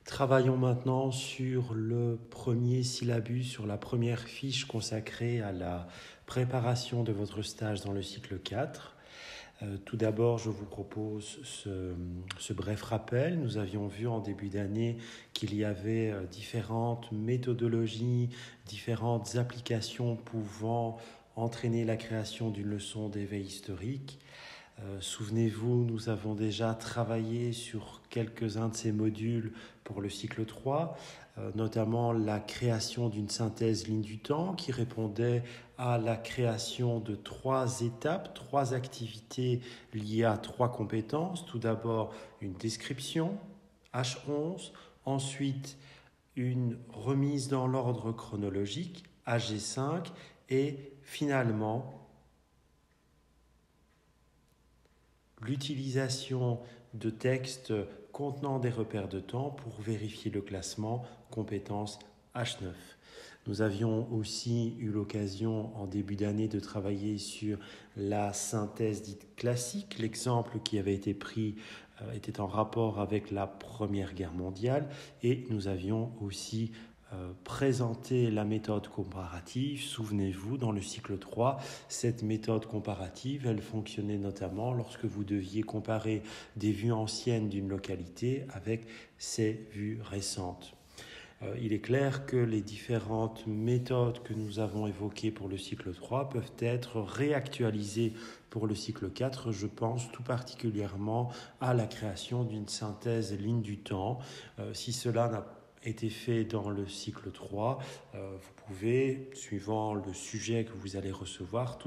Travaillons maintenant sur le premier syllabus, sur la première fiche consacrée à la préparation de votre stage dans le cycle 4. Tout d'abord, je vous propose ce bref rappel. Nous avions vu en début d'année qu'il y avait différentes méthodologies, différentes applications pouvant entraîner la création d'une leçon d'éveil historique. Souvenez-vous, nous avons déjà travaillé sur quelques-uns de ces modules pour le cycle 3, notamment la création d'une synthèse ligne du temps qui répondait à la création de 3 étapes, 3 activités liées à 3 compétences. Tout d'abord, une description, H11, ensuite une remise dans l'ordre chronologique, HG5, et finalement l'utilisation de textes contenant des repères de temps pour vérifier le classement compétences H9. Nous avions aussi eu l'occasion en début d'année de travailler sur la synthèse dite classique. L'exemple qui avait été pris était en rapport avec la Première Guerre mondiale et nous avions aussi présenter la méthode comparative. Souvenez-vous, dans le cycle 3, cette méthode comparative, elle fonctionnait notamment lorsque vous deviez comparer des vues anciennes d'une localité avec ses vues récentes. Il est clair que les différentes méthodes que nous avons évoquées pour le cycle 3 peuvent être réactualisées pour le cycle 4. Je pense tout particulièrement à la création d'une synthèse ligne du temps. Si cela n'a été fait dans le cycle 3, vous pouvez, suivant le sujet que vous allez recevoir,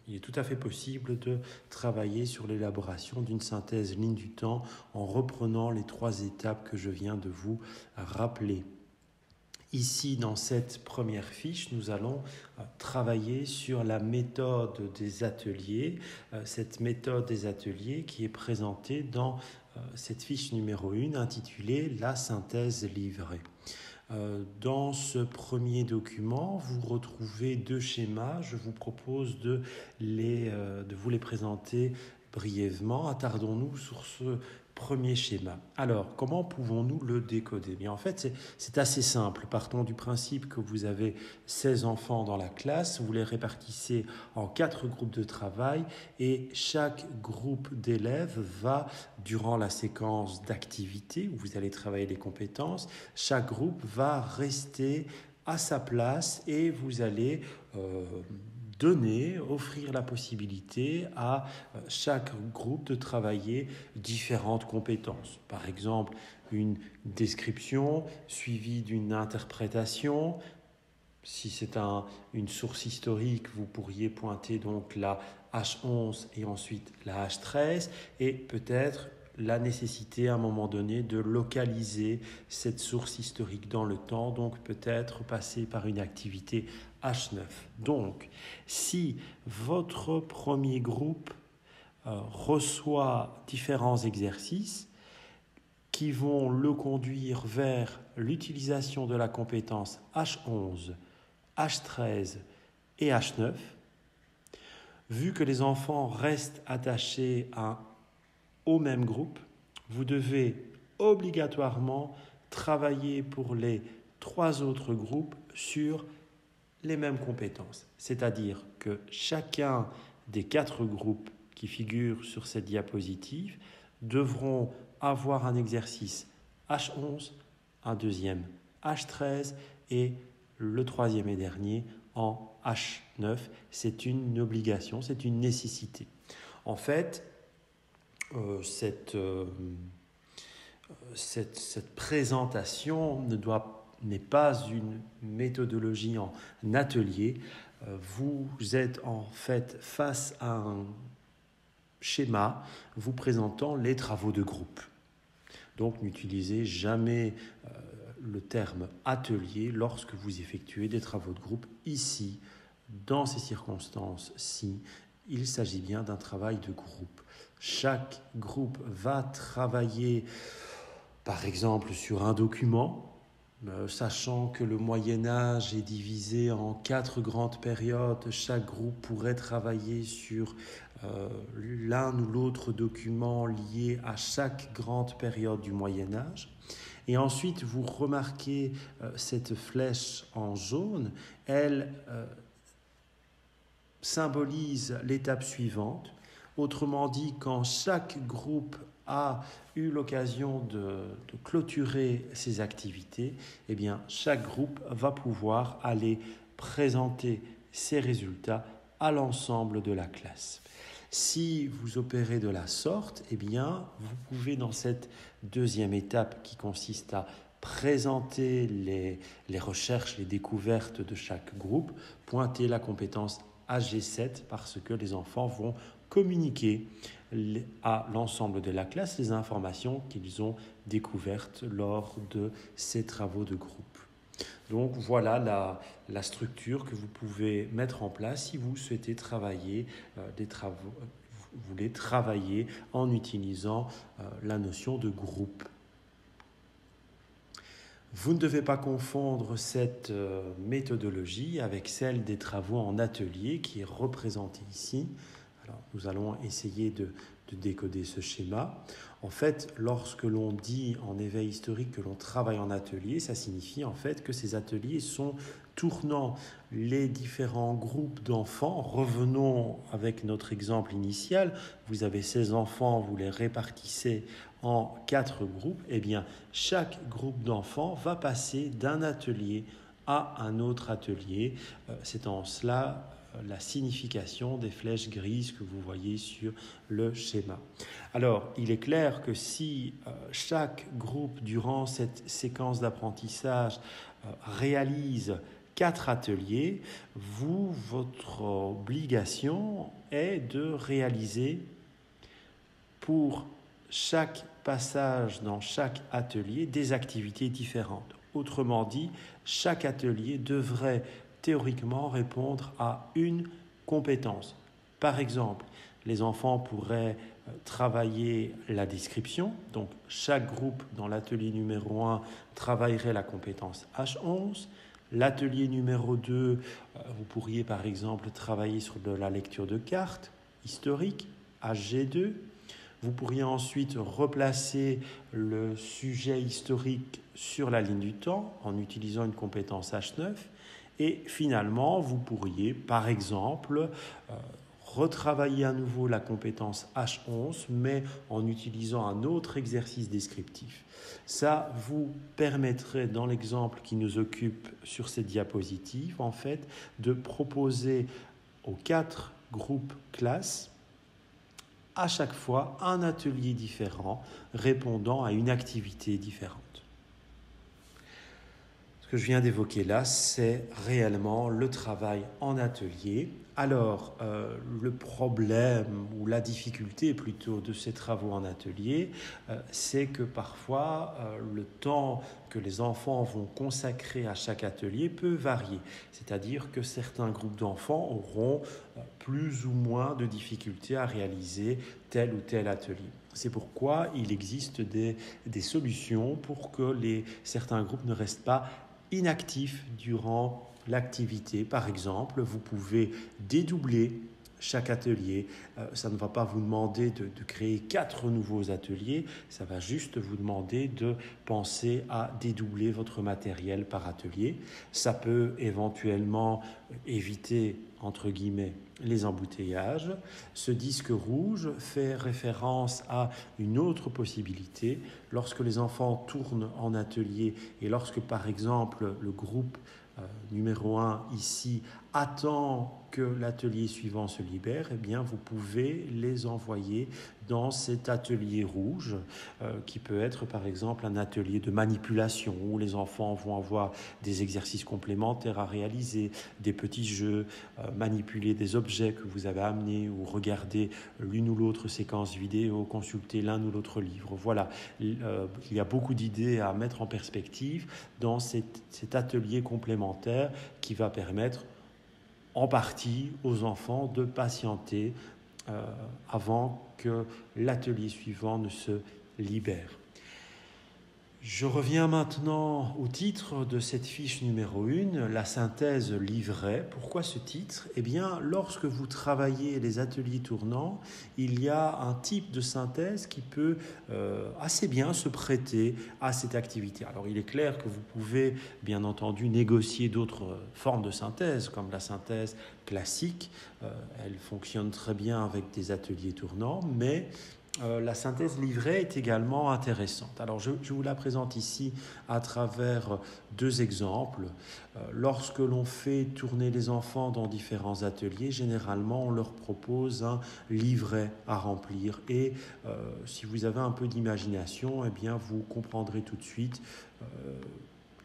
il est tout à fait possible de travailler sur l'élaboration d'une synthèse ligne du temps en reprenant les 3 étapes que je viens de vous rappeler. Ici, dans cette première fiche, nous allons travailler sur la méthode des ateliers. Cette méthode des ateliers qui est présentée dans cette fiche numéro 1 intitulée « La synthèse livrée ». Dans ce premier document, vous retrouvez 2 schémas. Je vous propose de vous les présenter brièvement. Attardons-nous sur ce premier schéma. Alors, comment pouvons-nous le décoder ? Bien, en fait, c'est assez simple. Partons du principe que vous avez 16 enfants dans la classe, vous les répartissez en 4 groupes de travail et chaque groupe d'élèves va, durant la séquence d'activités où vous allez travailler les compétences, chaque groupe va rester à sa place et vous allez offrir la possibilité à chaque groupe de travailler différentes compétences. Par exemple, une description suivie d'une interprétation. Si c'est une source historique, vous pourriez pointer donc la H11 et ensuite la H13 et peut-être la nécessité à un moment donné de localiser cette source historique dans le temps, donc peut-être passer par une activité H9. Donc, si votre premier groupe reçoit différents exercices qui vont le conduire vers l'utilisation de la compétence H11, H13 et H9, vu que les enfants restent attachés au même groupe, vous devez obligatoirement travailler pour les 3 autres groupes sur les mêmes compétences. C'est-à-dire que chacun des 4 groupes qui figurent sur cette diapositive devront avoir un exercice H11, un deuxième H13 et le troisième et dernier en H9. C'est une obligation, c'est une nécessité. En fait, cette présentation n'est pas une méthodologie en atelier. Vous êtes en fait face à un schéma vous présentant les travaux de groupe. Donc n'utilisez jamais le terme atelier lorsque vous effectuez des travaux de groupe. Ici, dans ces circonstances-ci, il s'agit bien d'un travail de groupe. Chaque groupe va travailler, par exemple, sur un document. Sachant que le Moyen-Âge est divisé en 4 grandes périodes, chaque groupe pourrait travailler sur l'un ou l'autre document lié à chaque grande période du Moyen-Âge. Et ensuite, vous remarquez cette flèche en jaune, elle symbolise l'étape suivante. Autrement dit, quand chaque groupe a eu l'occasion de clôturer ses activités, eh bien, chaque groupe va pouvoir aller présenter ses résultats à l'ensemble de la classe. Si vous opérez de la sorte, eh bien, vous pouvez, dans cette deuxième étape qui consiste à présenter les recherches, les découvertes de chaque groupe, pointer la compétence AG7 parce que les enfants vont communiquer à l'ensemble de la classe les informations qu'ils ont découvertes lors de ces travaux de groupe. Donc voilà la structure que vous pouvez mettre en place si vous souhaitez travailler vous voulez travailler en utilisant la notion de groupe. Vous ne devez pas confondre cette méthodologie avec celle des travaux en atelier qui est représentée ici. Alors, nous allons essayer de décoder ce schéma. En fait, lorsque l'on dit en éveil historique que l'on travaille en atelier, ça signifie en fait que ces ateliers sont tournant les différents groupes d'enfants. Revenons avec notre exemple initial. Vous avez 16 enfants, vous les répartissez en 4 groupes. Eh bien, chaque groupe d'enfants va passer d'un atelier à un autre atelier. C'est en cela la signification des flèches grises que vous voyez sur le schéma. Alors, il est clair que si chaque groupe, durant cette séquence d'apprentissage, réalise 4 ateliers, votre obligation est de réaliser pour chaque passage dans chaque atelier des activités différentes. Autrement dit, chaque atelier devrait théoriquement répondre à une compétence. Par exemple, les enfants pourraient travailler la description. Donc, chaque groupe dans l'atelier numéro 1 travaillerait la compétence H11. L'atelier numéro 2, vous pourriez par exemple travailler sur de la lecture de cartes historiques, HG2. Vous pourriez ensuite replacer le sujet historique sur la ligne du temps en utilisant une compétence H9. Et finalement, vous pourriez, par exemple, retravailler à nouveau la compétence H11, mais en utilisant un autre exercice descriptif. Ça vous permettrait, dans l'exemple qui nous occupe sur cette diapositive, en fait, de proposer aux 4 groupes classes à chaque fois un atelier différent répondant à une activité différente. Ce que je viens d'évoquer là, c'est réellement le travail en atelier. Alors, le problème ou la difficulté plutôt de ces travaux en atelier, c'est que parfois le temps que les enfants vont consacrer à chaque atelier peut varier. C'est-à-dire que certains groupes d'enfants auront plus ou moins de difficultés à réaliser tel ou tel atelier. C'est pourquoi il existe des solutions pour que certains groupes ne restent pas inactifs durant l'activité. Par exemple, vous pouvez dédoubler chaque atelier. Ça ne va pas vous demander de créer 4 nouveaux ateliers, ça va juste vous demander de penser à dédoubler votre matériel par atelier. Ça peut éventuellement éviter, entre guillemets, les embouteillages. Ce disque rouge fait référence à une autre possibilité. Lorsque les enfants tournent en atelier et lorsque, par exemple, le groupe numéro 1 ici attend que l'atelier suivant se libère, eh bien vous pouvez les envoyer dans cet atelier rouge qui peut être par exemple un atelier de manipulation où les enfants vont avoir des exercices complémentaires à réaliser, des petits jeux, manipuler des objets que vous avez amenés ou regarder l'une ou l'autre séquence vidéo, consulter l'un ou l'autre livre. Voilà, il y a beaucoup d'idées à mettre en perspective dans cet atelier complémentaire qui va permettre en partie aux enfants de patienter avant que l'atelier suivant ne se libère. Je reviens maintenant au titre de cette fiche numéro 1, la synthèse livret. Pourquoi ce titre? Eh bien, lorsque vous travaillez les ateliers tournants, il y a un type de synthèse qui peut assez bien se prêter à cette activité. Alors, il est clair que vous pouvez, bien entendu, négocier d'autres formes de synthèse, comme la synthèse classique. Elle fonctionne très bien avec des ateliers tournants, mais la synthèse livrée est également intéressante. Alors je vous la présente ici à travers deux exemples. Lorsque l'on fait tourner les enfants dans différents ateliers, généralement on leur propose un livret à remplir. Et si vous avez un peu d'imagination, eh bien vous comprendrez tout de suite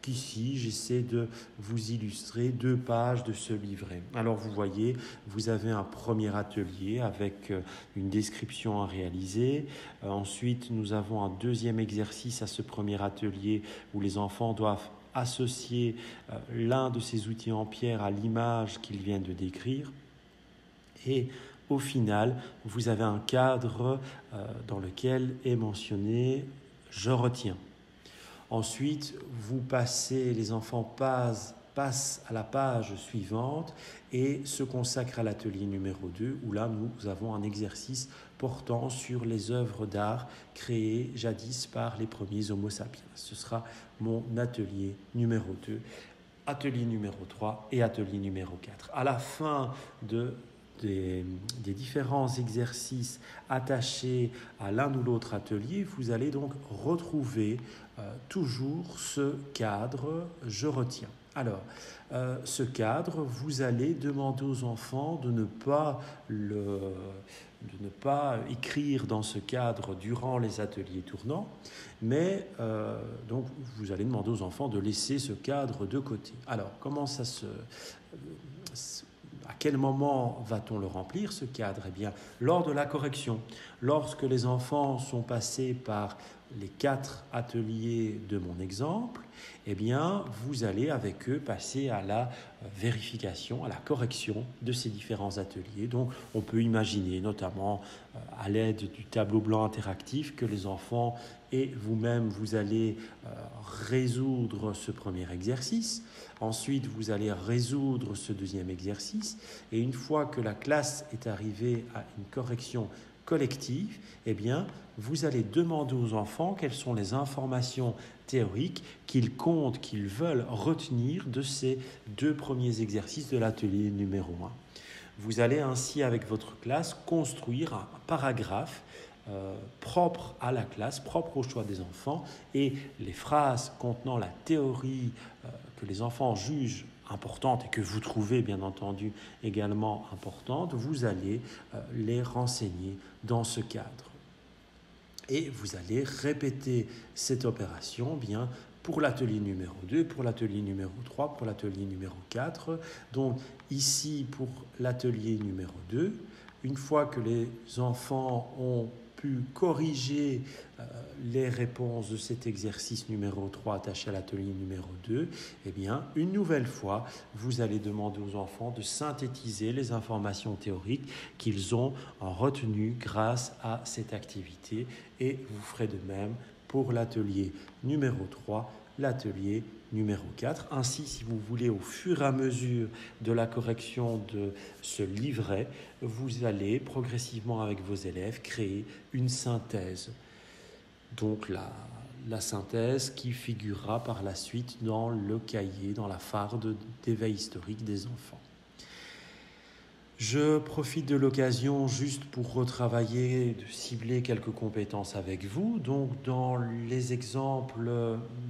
qu'ici, j'essaie de vous illustrer 2 pages de ce livret. Alors vous voyez, vous avez un premier atelier avec une description à réaliser. Ensuite, nous avons un deuxième exercice à ce premier atelier où les enfants doivent associer l'un de ces outils en pierre à l'image qu'ils viennent de décrire. Et au final, vous avez un cadre dans lequel est mentionné « Je retiens ». Ensuite, les enfants passent à la page suivante et se consacrent à l'atelier numéro 2, où là, nous avons un exercice portant sur les œuvres d'art créées jadis par les premiers Homo sapiens. Ce sera mon atelier numéro 2, atelier numéro 3 et atelier numéro 4. À la fin des différents exercices attachés à l'un ou l'autre atelier, vous allez donc retrouver toujours ce cadre « Je retiens ». Alors, ce cadre, vous allez demander aux enfants de ne pas écrire dans ce cadre durant les ateliers tournants, mais donc vous allez demander aux enfants de laisser ce cadre de côté. Alors, à quel moment va-t-on le remplir, ce cadre? Eh bien, lors de la correction. Lorsque les enfants sont passés par les 4 ateliers de mon exemple, eh bien, vous allez avec eux passer à la vérification, à la correction de ces différents ateliers. Donc, on peut imaginer, notamment à l'aide du tableau blanc interactif, que les enfants et vous-même, vous allez résoudre ce premier exercice. Ensuite, vous allez résoudre ce deuxième exercice. Et une fois que la classe est arrivée à une correction collective, eh bien, vous allez demander aux enfants quelles sont les informations théoriques qu'ils comptent, qu'ils veulent retenir de ces 2 premiers exercices de l'atelier numéro 1. Vous allez ainsi, avec votre classe, construire un paragraphe propre à la classe, propre au choix des enfants, et les phrases contenant la théorie que les enfants jugent importantes et que vous trouvez bien entendu également importantes, vous allez les renseigner dans ce cadre. Et vous allez répéter cette opération bien pour l'atelier numéro 2, pour l'atelier numéro 3, pour l'atelier numéro 4. Donc ici, pour l'atelier numéro 2, une fois que les enfants ont pu corriger les réponses de cet exercice numéro 3 attaché à l'atelier numéro 2, eh bien, une nouvelle fois, vous allez demander aux enfants de synthétiser les informations théoriques qu'ils ont retenues grâce à cette activité, et vous ferez de même pour l'atelier numéro 3, l'atelier numéro 4. Ainsi, si vous voulez, au fur et à mesure de la correction de ce livret, vous allez progressivement avec vos élèves créer une synthèse. Donc la synthèse qui figurera par la suite dans le cahier, dans la farde d'éveil historique des enfants. Je profite de l'occasion juste pour retravailler, de cibler quelques compétences avec vous. Donc, dans les exemples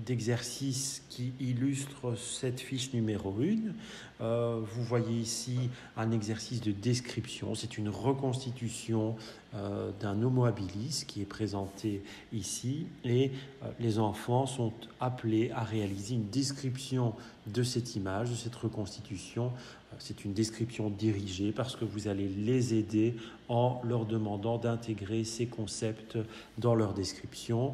d'exercices qui illustrent cette fiche numéro 1, vous voyez ici un exercice de description. C'est une reconstitution d'un Homo habilis qui est présenté ici, et les enfants sont appelés à réaliser une description de cette image, de cette reconstitution. C'est une description dirigée parce que vous allez les aider en leur demandant d'intégrer ces concepts dans leur description.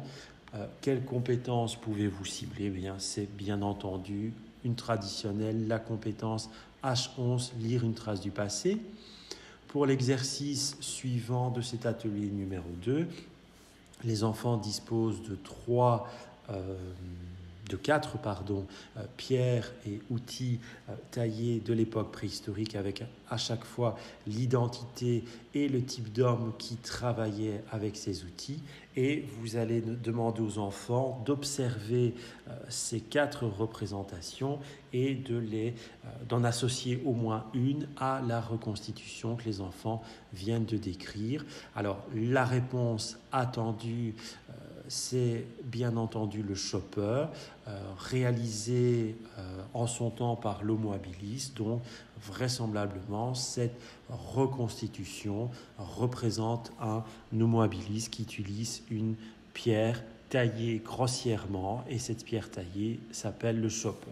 Quelles compétences pouvez-vous cibler? Bien, c'est bien entendu une traditionnelle, la compétence H11, lire une trace du passé. Pour l'exercice suivant de cet atelier numéro 2, les enfants disposent de 3 de 4 pierres et outils taillés de l'époque préhistorique avec à chaque fois l'identité et le type d'homme qui travaillait avec ces outils. Et vous allez demander aux enfants d'observer ces 4 représentations et d'en associer au moins une à la reconstitution que les enfants viennent de décrire. Alors la réponse attendue, c'est bien entendu le chopper, réalisé en son temps par l'Homo habilis, donc vraisemblablement cette reconstitution représente un Homo habilis qui utilise une pierre taillée grossièrement, et cette pierre taillée s'appelle le chopper.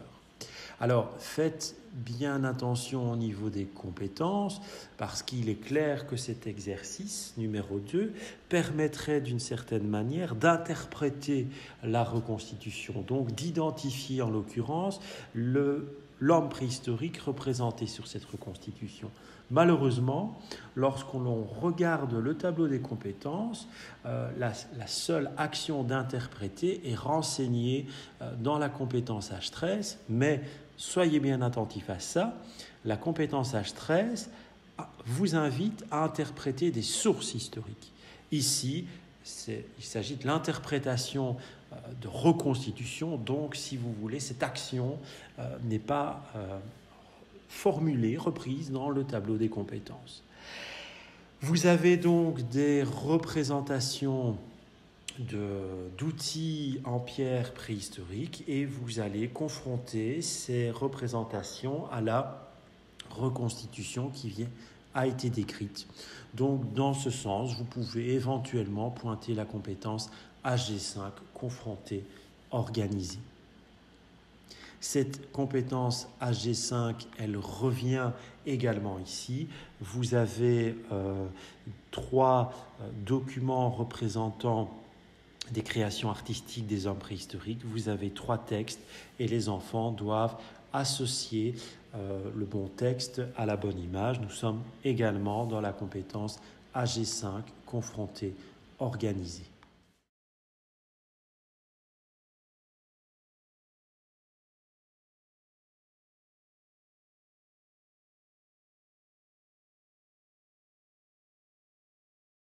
Alors, faites bien attention au niveau des compétences, parce qu'il est clair que cet exercice numéro 2 permettrait d'une certaine manière d'interpréter la reconstitution, donc d'identifier en l'occurrence l'homme préhistorique représenté sur cette reconstitution. Malheureusement, lorsqu'on regarde le tableau des compétences, la seule action d'interpréter est renseignée dans la compétence H13, mais soyez bien attentifs à ça, la compétence H13 vous invite à interpréter des sources historiques. Ici, il s'agit de l'interprétation de reconstitution, donc si vous voulez, cette action n'est pas formulée, reprise dans le tableau des compétences. Vous avez donc des représentations d'outils en pierre préhistorique et vous allez confronter ces représentations à la reconstitution qui a été décrite. Donc, dans ce sens, vous pouvez éventuellement pointer la compétence HG5, confronter, organiser. Cette compétence HG5, elle revient également ici. Vous avez 3 documents représentant des créations artistiques des hommes préhistoriques. Vous avez 3 textes et les enfants doivent associer le bon texte à la bonne image. Nous sommes également dans la compétence AG5, confronter, organiser.